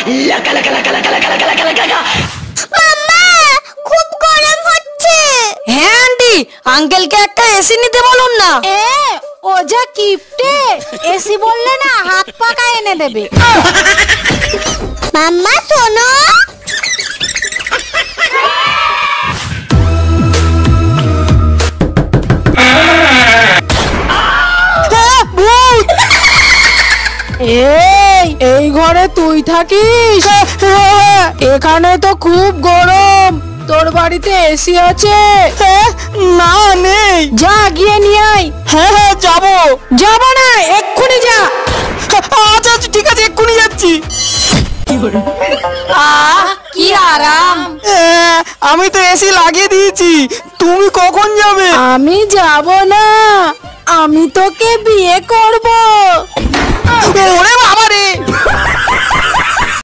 লাকা লাকা লাকা লাকা লাকা লাকা লাকা লাকা। মাম্মা খুব গরম হচ্ছে। হ্যাঁ আন্টি, আঙ্কেলকে একটা এসি নিতে বলুন না। ও যা কিপটে, এসি বললে না হাত পাকা এনে দেবে। মাম্মা শোনো, এই ঘরে তুই থাকিস? এখানে তো খুব গরম, তোর বাড়িতে এসি আছে? না নেই। যা গিয়ে নিয়ে আয়। হ্যাঁ যাবো। যাবো না, এক্ষুনি যা। আচ্ছা ঠিক আছে, এক্ষুনি যাচ্ছি। কি আরাম। আমি তো এসি লাগিয়ে দিয়েছি, তুমি কখন যাবে? আমি যাব না, আমি তোকে বিয়ে করব। ওরে বাবা রে।